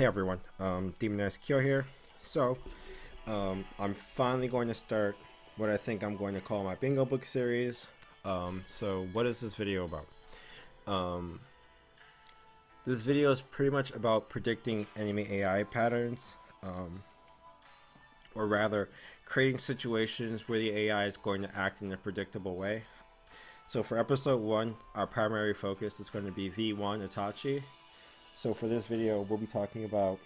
Hey everyone, Demon Kyo here. So, I'm finally going to start what I think I'm going to call my bingo book series. So what is this video about? This video is pretty much about predicting anime AI patterns, or rather, creating situations where the AI is going to act in a predictable way. So for episode 1, our primary focus is going to be V1 Itachi. So for this video, we'll be talking about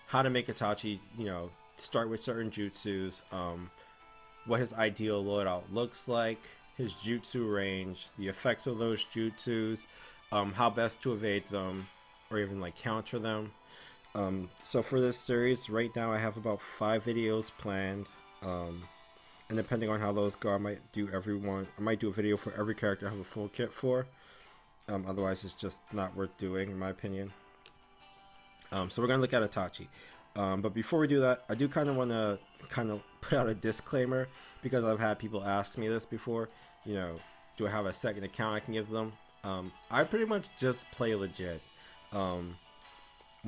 how to make Itachi, start with certain jutsus, what his ideal loadout looks like, his jutsu range, the effects of those jutsus, how best to evade them, or even like counter them. So for this series, right now I have about 5 videos planned, and depending on how those go, I might do a video for every character I have a full kit for. Otherwise, it's just not worth doing, in my opinion. So we're going to look at Itachi. But before we do that, I do kind of want to put out a disclaimer, because I've had people ask me this before. Do I have a second account I can give them? I pretty much just play legit. When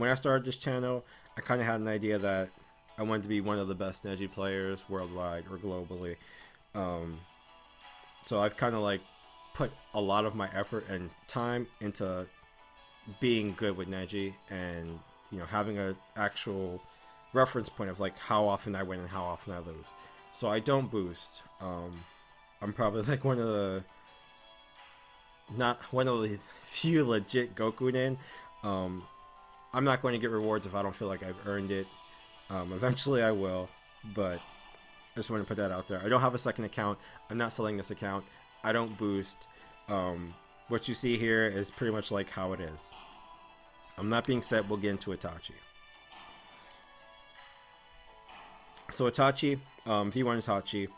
I started this channel, I kind of had an idea that I wanted to be one of the best Neji players worldwide or globally. So I've kind of like put a lot of my effort and time into being good with Neji, and having an actual reference point of like how often I win and how often I lose. So I don't boost. I'm probably like not one of the few legit Gokunin. I'm not going to get rewards if I don't feel like I've earned it. Eventually I will, but I just want to put that out there. I don't have a second account. I'm not selling this account. I don't boost. What you see here is pretty much like how it is. That being said, we'll get into Itachi. So Itachi, V1 Itachi.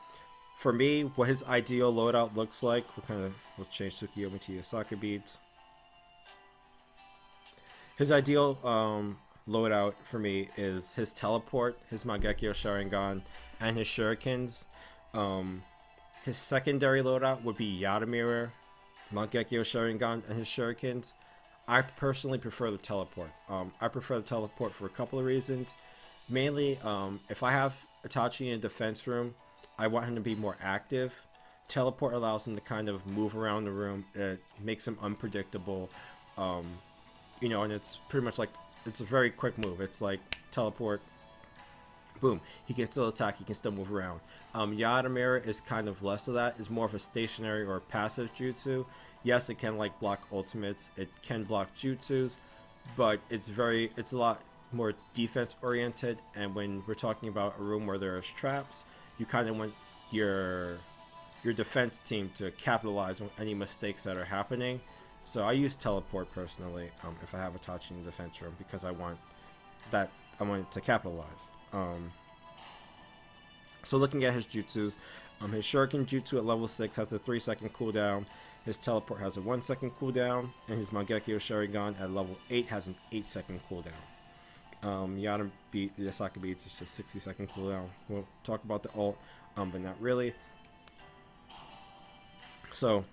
For me, what his ideal loadout looks like, we'll change Tsukiyomi to Yasaka Beads. His ideal loadout for me is his teleport, his Mangekyo Sharingan, and his shurikens. His secondary loadout would be Yata Mirror, Mangekyo Sharingan, and his shurikens. I personally prefer the teleport. I prefer the teleport for a couple of reasons. Mainly, if I have Itachi in a defense room, I want him to be more active. Teleport allows him to kind of move around the room. It makes him unpredictable. And it's pretty much like, it's a very quick move. It's like teleport, boom, he can still attack, he can still move around. Yata Mirror is kind of less of that. It's more of a stationary or passive jutsu. Yes, it can like block ultimates, it can block jutsus, but it's a lot more defense oriented. And when we're talking about a room where there's traps, you kind of want your defense team to capitalize on any mistakes that are happening. So I use teleport personally, if I have Itachi in the defense room, because I want it to capitalize. So looking at his jutsus, his Shuriken jutsu at level 6 has a 3-second cooldown, his teleport has a 1-second cooldown, and his Mangekyo Sharingan at level 8 has an 8-second cooldown. Yasaka Beads is just 60-second cooldown. We'll talk about the ult, but not really. So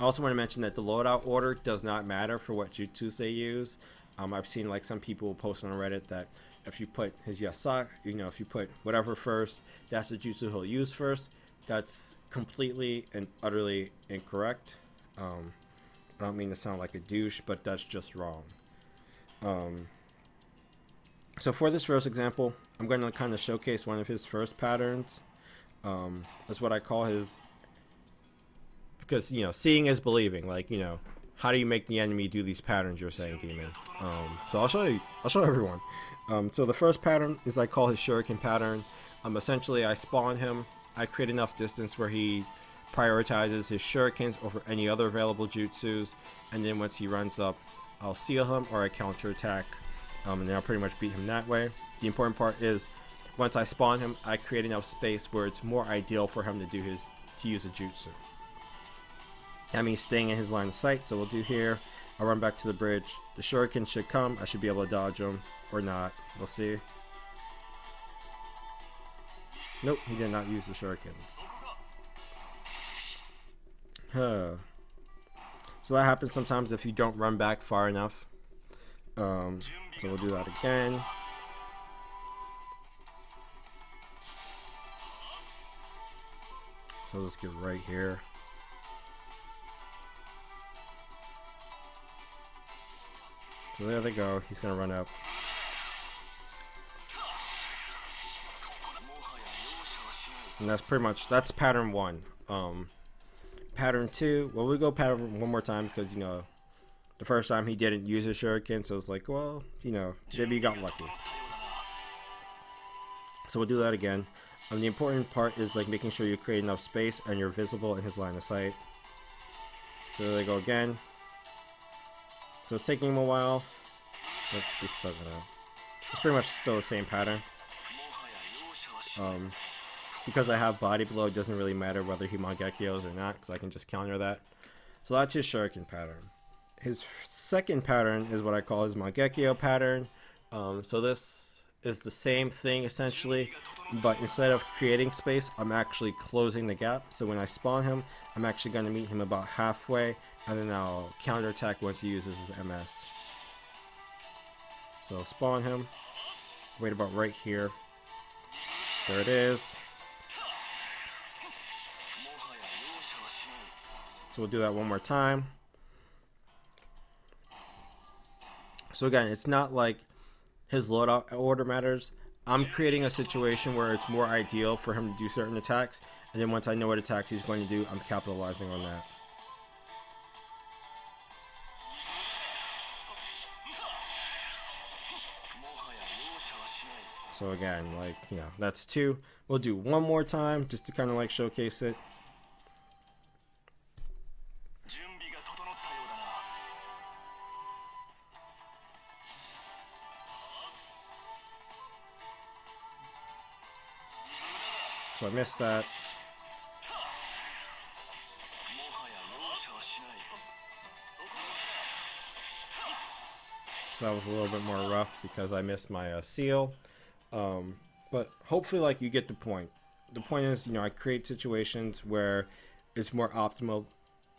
I also want to mention that the loadout order does not matter for what jutsus they use. I've seen like some people post on Reddit that if you put his Yasaka, if you put whatever first, that's the jutsu he'll use first. That's completely and utterly incorrect. I don't mean to sound like a douche, but that's just wrong. So for this first example, I'm going to kind of showcase one of his first patterns. That's what I call his, because seeing is believing. Like, how do you make the enemy do these patterns you're saying, Demon? So I'll show everyone. So the first pattern is I call his Shuriken pattern. Essentially I spawn him, I create enough distance where he prioritizes his shurikens over any other available jutsus, and then once he runs up, I'll seal him or I counterattack, and then I'll pretty much beat him that way. The important part is, once I spawn him, I create enough space where it's more ideal for him to use a jutsu. That means staying in his line of sight. So we'll do here, I'll run back to the bridge, the shuriken should come, I should be able to dodge him, or not, we'll see. Nope, he did not use the shurikens. So that happens sometimes if you don't run back far enough. So we'll do that again. So let's get right here. So there they go. He's gonna run up. And that's pretty much, that's pattern 1. Pattern 2, well, we'll go pattern 1 more time because, you know, the first time he didn't use his shuriken, so it's like, well, you know, maybe he got lucky. So we'll do that again. The important part is like making sure you create enough space and you're visible in his line of sight. So there they go again. So it's taking him a while. But it's pretty much still the same pattern. Because I have body blow, it doesn't really matter whether he Mangekyos or not, because I can just counter that. So that's his shuriken pattern. His second pattern is what I call his Mangekyo pattern. So this is the same thing essentially, but instead of creating space, I'm actually closing the gap. So when I spawn him, I'm actually going to meet him about halfway, and then I'll counterattack once he uses his MS. So spawn him, wait about right here. There it is. So we'll do that one more time. So again, it's not like his loadout order matters. I'm creating a situation where it's more ideal for him to do certain attacks, and then once I know what attacks he's going to do, I'm capitalizing on that. So again, like, you know, that's 2. We'll do one more time just to kind of like showcase it. So I missed that. So that was a little bit more rough because I missed my seal. But hopefully, like, you get the point. The point is, you know, I create situations where it's more optimal.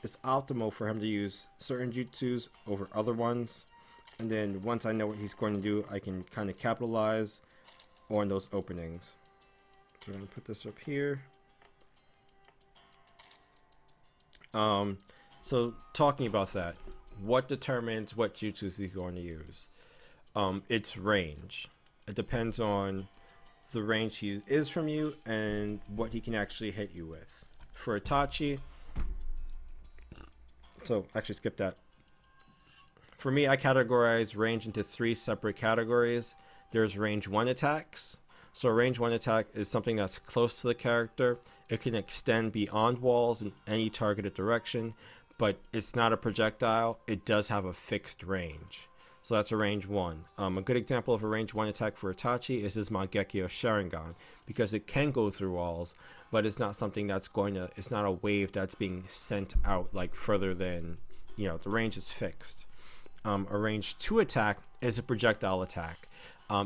It's optimal for him to use certain jutsus over other ones. And then once I know what he's going to do, I can kind of capitalize on those openings. So I'm going to put this up here. So talking about that, what determines what jutsus he's going to use? It's range. It depends on the range he is from you and what he can actually hit you with. For Itachi, so actually skip that. For me, I categorize range into 3 separate categories. There's range 1 attacks. So a range 1 attack is something that's close to the character. It can extend beyond walls in any targeted direction, but it's not a projectile. It does have a fixed range. So that's a range 1. A good example of a range 1 attack for Itachi is his Mangekyo Sharingan, because it can go through walls, but it's not something that's going to, it's not a wave that's being sent out like further than, you know, the range is fixed. A range 2 attack is a projectile attack.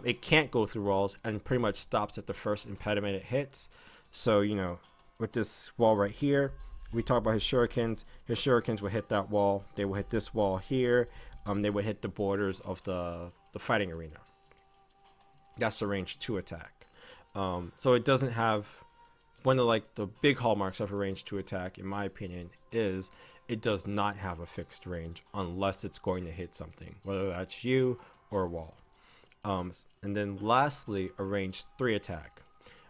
It can't go through walls and pretty much stops at the first impediment it hits. So, you know, with this wall right here, we talk about his shurikens. His shurikens will hit that wall. They will hit this wall here. They would hit the borders of the fighting arena. That's the range 2 attack. So it doesn't have, one of like the big hallmarks of a range 2 attack, in my opinion, is it does not have a fixed range unless it's going to hit something, whether that's you or a wall. And then lastly, a range 3 attack.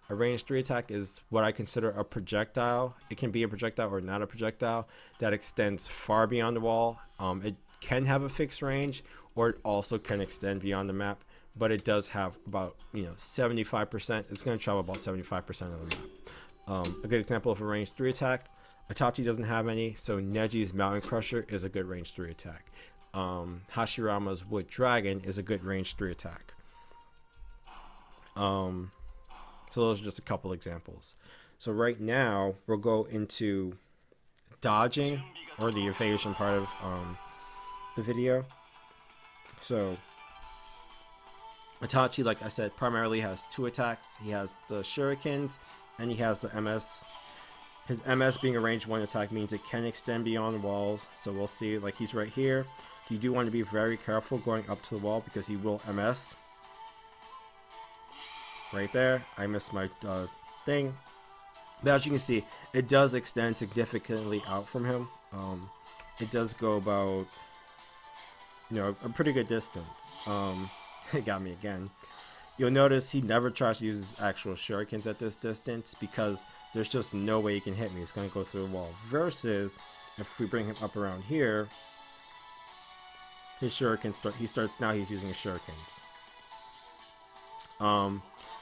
A range 3 attack is what I consider a projectile. It can be a projectile or not a projectile that extends far beyond the wall. It can have a fixed range, or it also can extend beyond the map, but it does have about, you know, 75%. It's going to travel about 75% of the map. A good example of a range 3 attack, Itachi doesn't have any, so Neji's Mountain Crusher is a good range 3 attack. Hashirama's Wood Dragon is a good range 3 attack. So those are just a couple examples. So right now we'll go into dodging, or the evasion part of the video. So Itachi, like I said, primarily has 2 attacks. He has the shurikens and he has the MS. His MS being a range 1 attack means it can extend beyond walls. So we'll see, like he's right here. You do want to be very careful going up to the wall because he will MS. Right there, I missed my thing. But as you can see, it does extend significantly out from him. It does go about, you know, a pretty good distance. It got me again. You'll notice he never tries to use his actual shurikens at this distance because there's just no way he can hit me. It's going to go through the wall. Versus, if we bring him up around here, his shurikens now he's using his shurikens.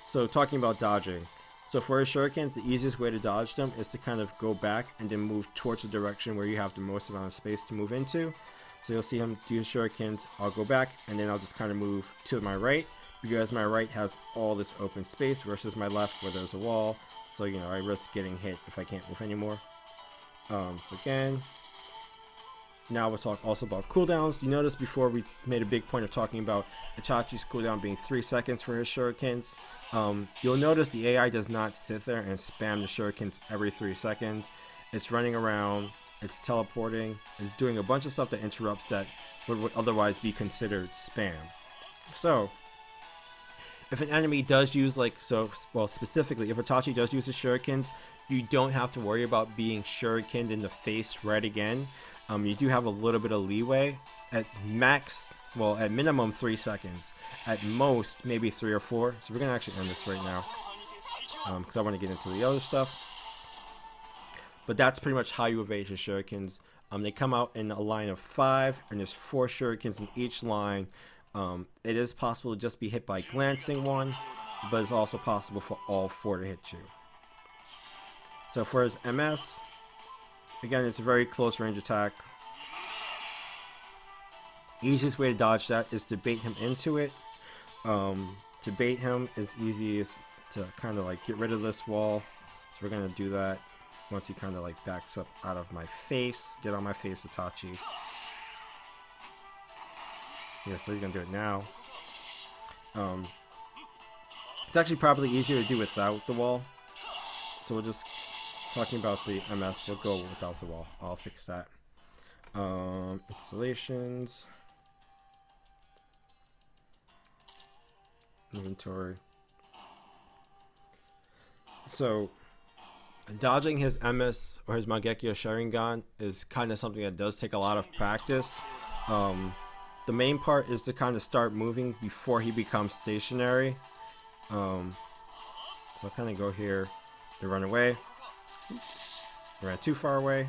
So talking about dodging. So for his shurikens, the easiest way to dodge them is to kind of go back and then move towards the direction where you have the most amount of space to move into. So you'll see him do his shurikens. I'll go back and then I'll just kind of move to my right because my right has all this open space versus my left where there's a wall. So, you know, I risk getting hit if I can't move anymore. So again, now we'll talk also about cooldowns. You notice before we made a big point of talking about Itachi's cooldown being 3 seconds for his shurikens. You'll notice the AI does not sit there and spam the shurikens every 3 seconds. It's running around, it's teleporting, it's doing a bunch of stuff that interrupts that would otherwise be considered spam. So, if an enemy does use specifically, if Itachi does use his shurikens, you don't have to worry about being shurikened in the face right again. You do have a little bit of leeway. At minimum 3 seconds. At most, maybe 3 or 4. So we're going to actually end this right now. Because I want to get into the other stuff. But that's pretty much how you evade his shurikens. They come out in a line of 5, and there's 4 shurikens in each line. It is possible to just be hit by glancing one, but it's also possible for all 4 to hit you. So for his MS, again, it's a very close range attack. Easiest way to dodge that is to bait him into it. To bait him is easiest to kind of like get rid of this wall. So we're going to do that once he kind of like backs up out of my face. Get on my face, Itachi. Yeah, so he's going to do it now. It's actually probably easier to do without the wall. So we'll just, talking about the MS, we'll go without the wall. I'll fix that. Installations. Inventory. So, dodging his MS or his Mangekyo Sharingan is kind of something that does take a lot of practice. The main part is to kind of start moving before he becomes stationary. So I'll kind of go here to run away. I ran too far away.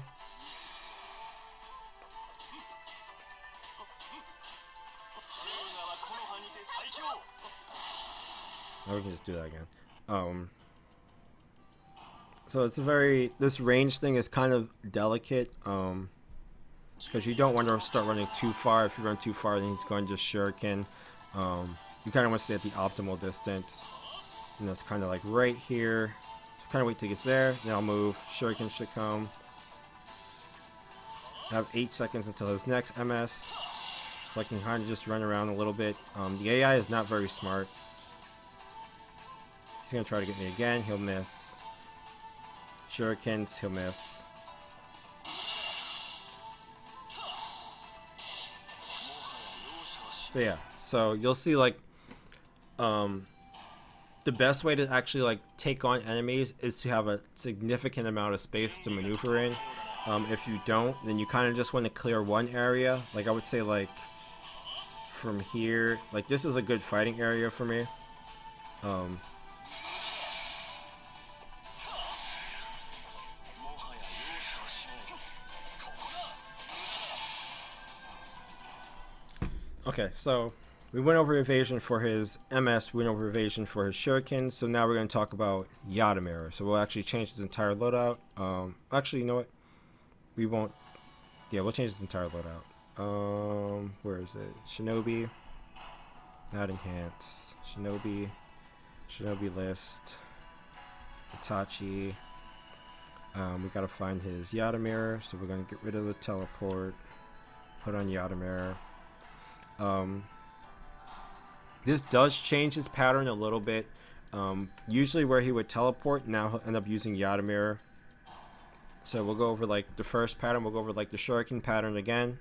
Oh, we can just do that again. So it's this range thing is kind of delicate, because you don't want to start running too far. If you run too far, then he's going to just shuriken. You kind of want to stay at the optimal distance, and that's kind of like right here. So kind of wait till he gets there, then I'll move. Shuriken should come. I have 8 seconds until his next MS, so I can kind of just run around a little bit. The AI is not very smart. He's gonna try to get me again. He'll miss. Shurikens, he'll miss. But yeah, so you'll see like the best way to actually like take on enemies is to have a significant amount of space to maneuver in. If you don't, then you kind of just want to clear one area. Like I would say like from here, like this is a good fighting area for me. Okay, so we went over Evasion for his MS, we went over Evasion for his shurikens, so now we're going to talk about Yata Mirror. So we'll actually change his entire loadout. Actually, you know what? We won't. Yeah, we'll change his entire loadout. Where is it? Shinobi. Not enhance. Shinobi. Shinobi list. Itachi. We gotta find his Yata Mirror, so we're gonna get rid of the teleport. Put on Yata Mirror. This does change his pattern a little bit. Usually where he would teleport, now he'll end up using Yata Mirror. So we'll go over like the first pattern. We'll go over like the shuriken pattern again.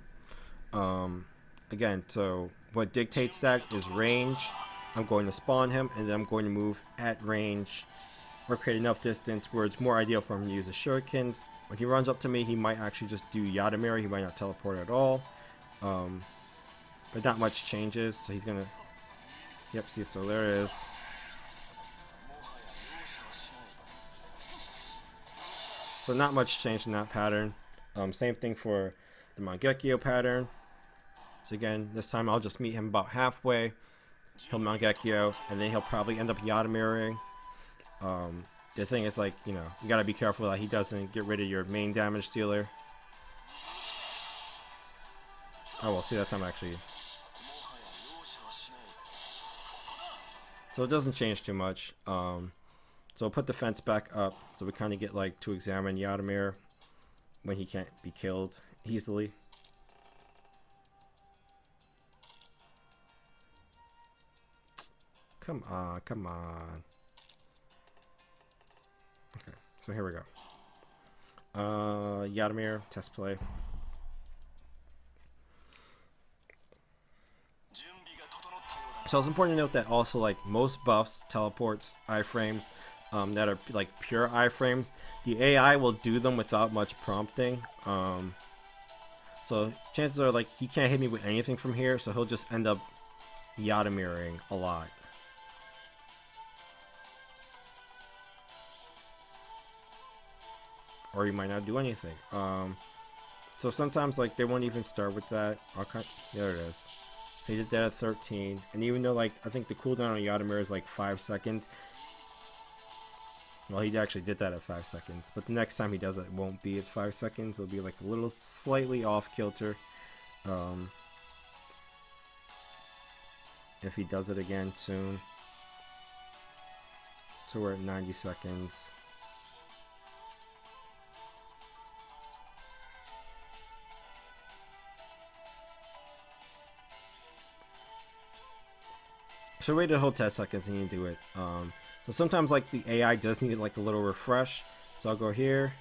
Again, so what dictates that is range. I'm going to spawn him, and then I'm going to move at range or create enough distance where it's more ideal for him to use the shurikens. When he runs up to me, he might actually just do Yata Mirror. He might not teleport at all. But not much changes, so he's gonna... Yep, see, so there it is. So not much change in that pattern. Same thing for the Mangekyo pattern. So again, this time I'll just meet him about halfway. He'll Mangekyo, and then he'll probably end up Yata Mirroring. The thing is, like, you know, you gotta be careful that he doesn't get rid of your main damage dealer. Oh well, see, that time actually. So it doesn't change too much. So we'll put the fence back up, so we kind of get like to examine Yata Mirror when he can't be killed easily. Come on, come on. Okay, so here we go. Yata Mirror, test play. So it's important to note that also, like, most buffs, teleports, iframes that are like pure iframes, the AI will do them without much prompting. So chances are, like, he can't hit me with anything from here, so he'll just end up Yata Mirroring a lot. Or you might not do anything. So sometimes, like, they won't even start with that. There it is. So he did that at 13, and even though, like, I think the cooldown on Yata Mirror is like 5 seconds. Well, he actually did that at 5 seconds, but the next time he does it, won't be at 5 seconds. It'll be like a little slightly off kilter. If he does it again soon. So we're at 90 seconds. So wait a whole 10 seconds and you do it. So sometimes, like, the AI does need like a little refresh. So I'll go here,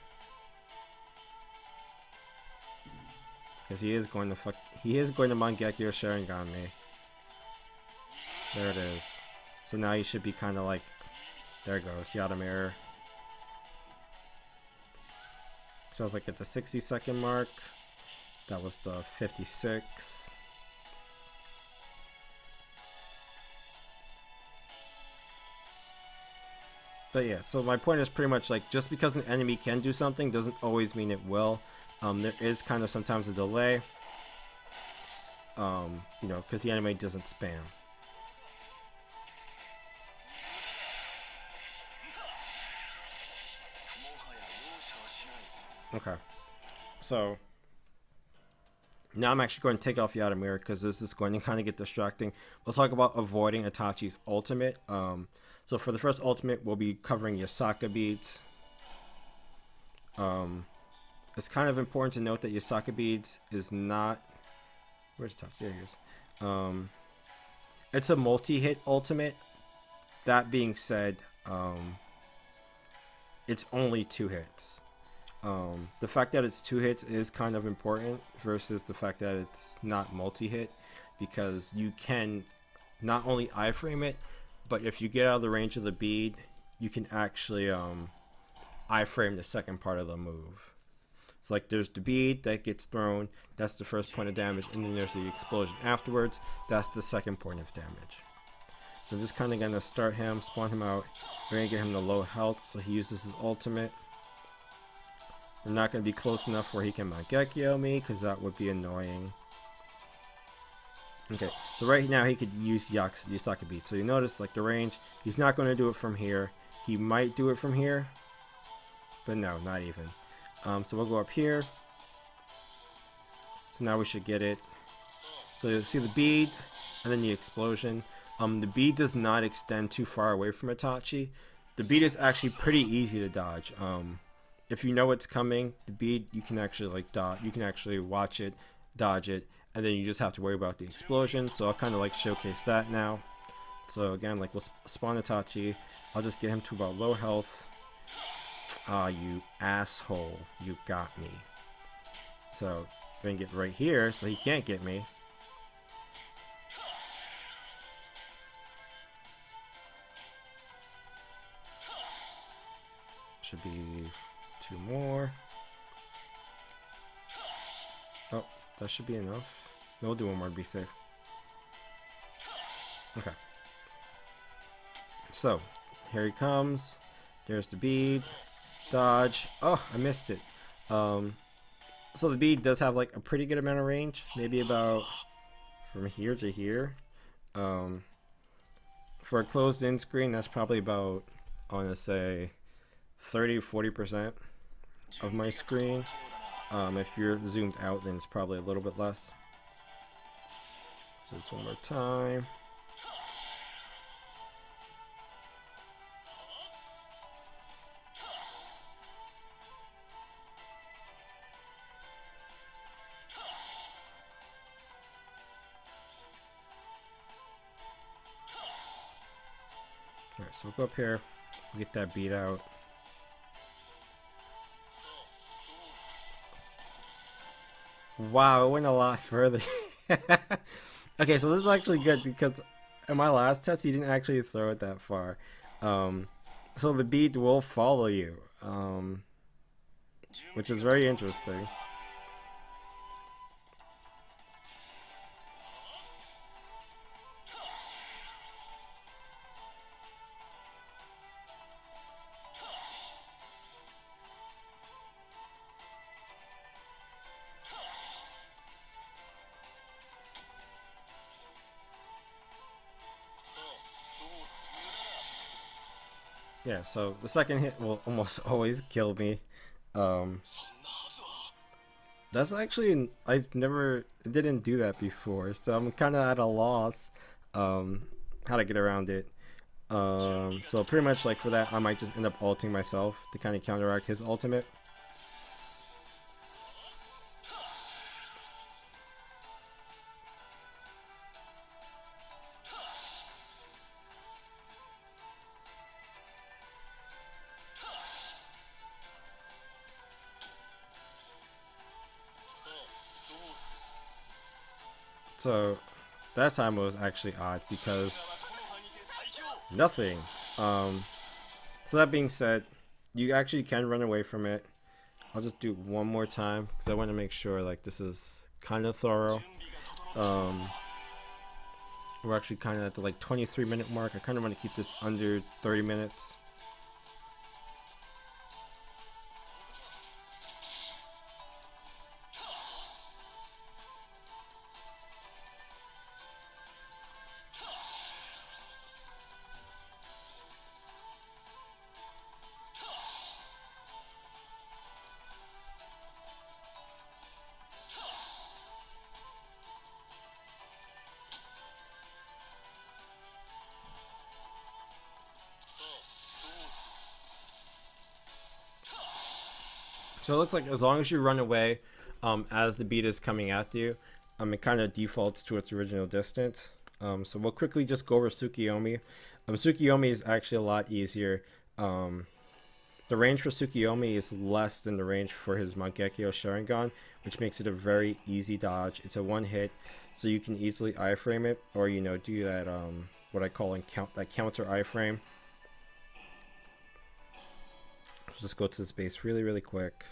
because he is going to Mangekyo Sharingan me. There it is. So now you should be kind of like, there it goes, Yata Mirror. So I was like at the 60-second mark. That was the 56. But yeah, so my point is pretty much like, just because an enemy can do something doesn't always mean it will. There is kind of sometimes a delay. You know, because the enemy doesn't spam. Okay. So now I'm actually going to take off Yata Mirror because this is going to kind of get distracting. We'll talk about avoiding Itachi's ultimate. So for the first ultimate, we'll be covering Yasaka Beads. It's kind of important to note that Yasaka Beads is not... Where's Itachi? There he is. It's a multi-hit ultimate. That being said, it's only 2 hits. The fact that it's 2 hits is kind of important versus the fact that it's not multi-hit, because you can not only iframe it, but if you get out of the range of the bead, you can actually iframe the second part of the move. So like, there's the bead that gets thrown, that's the first point of damage, and then there's the explosion afterwards, that's the second point of damage. So I'm just kind of going to start him, spawn him out. We're going to get him to low health, so he uses his ultimate. We're not going to be close enough where he can Mangekyo me, because that would be annoying. Okay, so right now he could use Yasaka Beads. So you notice, like, the range, he's not going to do it from here. He might do it from here, but no, not even. So we'll go up here. So now we should get it. So you see the bead, and then the explosion. The bead does not extend too far away from Itachi. The bead is actually pretty easy to dodge. If you know it's coming, the bead, you can actually like dodge. You can actually watch it, dodge it, and then you just have to worry about the explosion. So I'll kind of like showcase that now. So again, like, we'll spawn Itachi. I'll just get him to about low health. Ah, you asshole. You got me. So, bring it right here so he can't get me. Should be 2 more. Oh, that should be enough. No, we'll do 1 more to be safe. Okay. So, here he comes. There's the bead. Dodge. Oh, I missed it. So the bead does have like a pretty good amount of range. Maybe about from here to here. For a closed in screen, that's probably about, I want to say, 30-40% of my screen. If you're zoomed out, then it's probably a little bit less. So just 1 more time. Alright, so we'll go up here, we'll get that beat out. Wow, it went a lot further. Okay, so this is actually good because in my last test, he didn't actually throw it that far. So the bead will follow you, which is very interesting. Yeah, so the second hit will almost always kill me. That's actually, it didn't do that before, so I'm kind of at a loss how to get around it. So pretty much like for that, I might just end up ulting myself to kind of counteract his ultimate. So that time was actually odd because nothing. So that being said, you actually can run away from it. I'll just do 1 more time because I want to make sure like this is kind of thorough. We're actually kind of at the like 23-minute mark. I kind of want to keep this under 30 minutes. So it looks like as long as you run away as the beat is coming at you, it kind of defaults to its original distance. So we'll quickly just go over Tsukiyomi. Tsukiyomi is actually a lot easier. The range for Tsukiyomi is less than the range for his Mangekyo Sharingan, which makes it a very easy dodge. It's a 1 hit, so you can easily iframe it, or do that what I call that counter iframe. Let's just go to this base really quick.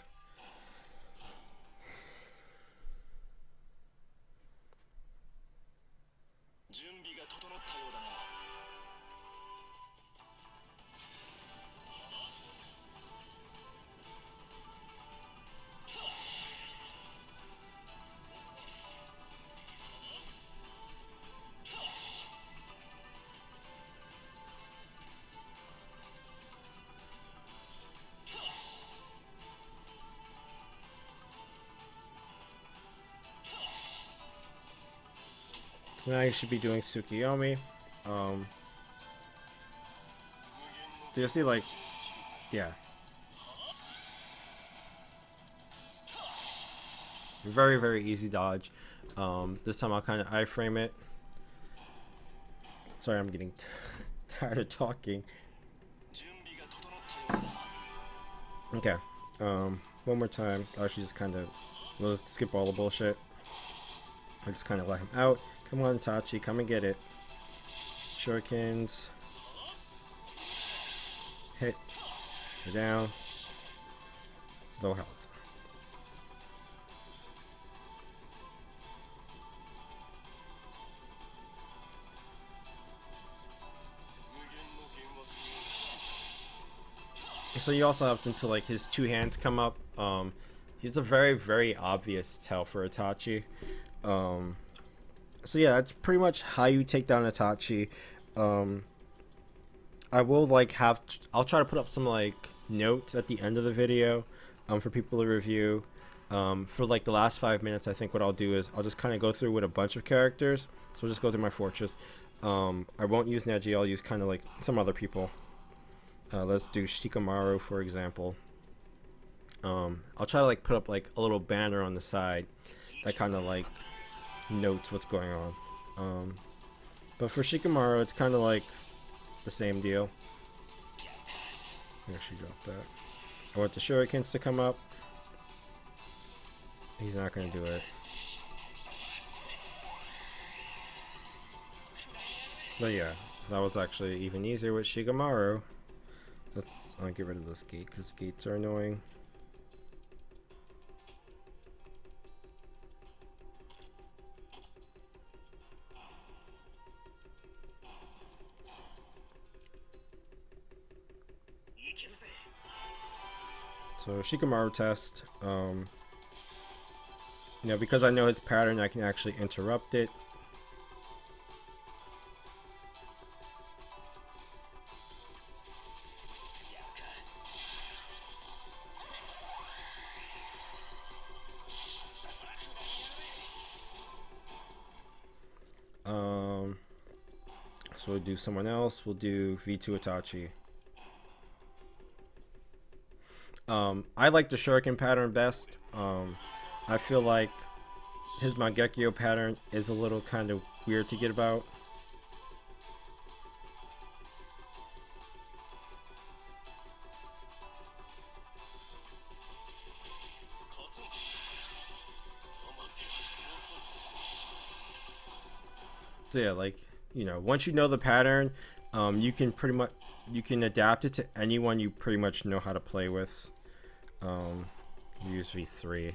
So now you should be doing Tsukiyomi. Do you see, like, yeah. Very easy dodge. This time I'll kind of iframe it. Sorry, I'm getting tired of talking. Okay. One more time. I'll actually just kind of, we'll skip all the bullshit. I'll just kind of let him out. Come on, Itachi, come and get it. Shurikens. Hit. You're down. Low health. So you also have until like his two hands come up. He's a very, very obvious tell for Itachi. So yeah, that's pretty much how you take down Itachi. I will like have I'll try to put up some like notes at the end of the video, for people to review. For like the last 5 minutes, I think what I'll do is I'll just kind of go through with a bunch of characters. So I'll just go through my fortress. I won't use Neji. I'll use kind of like some other people. Let's do Shikamaru, for example. I'll try to like put up like a little banner on the side that kind of like notes what's going on. But for Shikamaru, it's kind of like the same deal. There, she dropped that. I want the shurikens to come up. He's not going to do it. But yeah, that was actually even easier with Shikamaru. I'll get rid of this gate because gates are annoying. So Shikamaru test. Because I know his pattern, I can actually interrupt it. So we'll do someone else. We'll do V2 Itachi. I like the Shuriken pattern best. I feel like his Mangekyo pattern is a little kind of weird to get about. So yeah, like, once you know the pattern, you can pretty much adapt it to anyone you pretty much know how to play with. Use V3.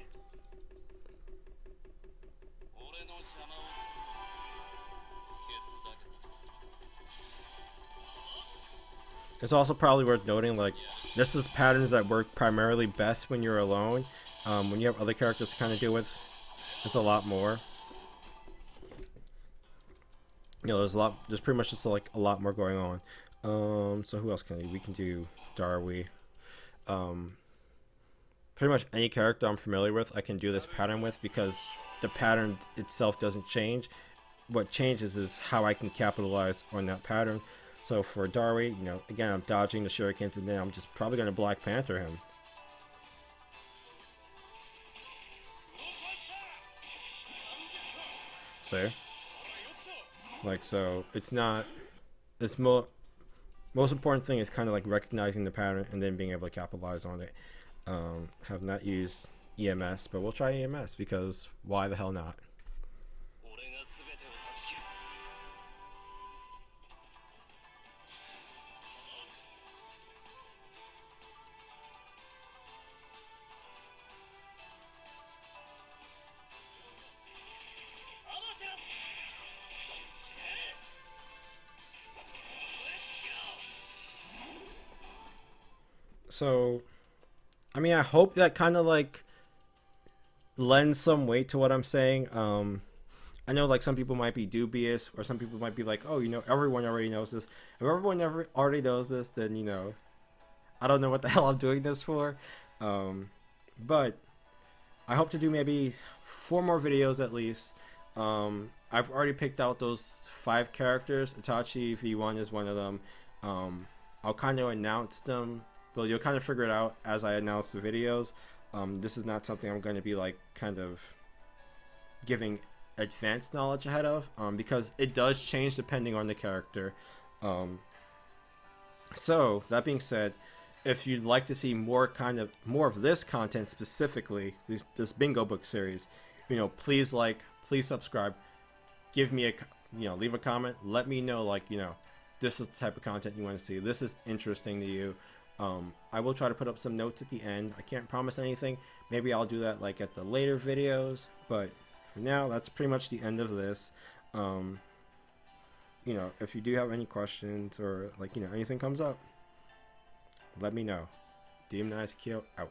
It's also probably worth noting, like, this is patterns that work primarily best when you're alone. When you have other characters to kind of deal with, it's a lot more. There's pretty much just like a lot more going on. So who else we can do Darwi. Pretty much any character I'm familiar with, I can do this pattern with because the pattern itself doesn't change. What changes is how I can capitalize on that pattern. So for Darwi, again, I'm dodging the shurikens and then I'm just probably going to Black Panther him. See? Like, so it's not, it's most important thing is kind of like recognizing the pattern and then being able to capitalize on it. Have not used EMS, but we'll try EMS because why the hell not? So, I mean, I hope that kind of like lends some weight to what I'm saying. I know like some people might be dubious, or some people might be like, oh, everyone already knows this. If everyone already knows this, then I don't know what the hell I'm doing this for. But I hope to do maybe 4 more videos at least. I've already picked out those 5 characters. Itachi V1 is one of them. I'll kind of announce them. Well, you'll kind of figure it out as I announce the videos. This is not something I'm going to be like kind of giving advanced knowledge ahead of, because it does change depending on the character. So that being said, if you'd like to see more of this content specifically, this bingo book series, please please subscribe, give me leave a comment, let me know this is the type of content you want to see. This is interesting to you. I will try to put up some notes at the end. I can't promise anything. Maybe I'll do that at the later videos, but for now, that's pretty much the end of this. If you do have any questions or anything comes up, let me know. Demonize Kyo out.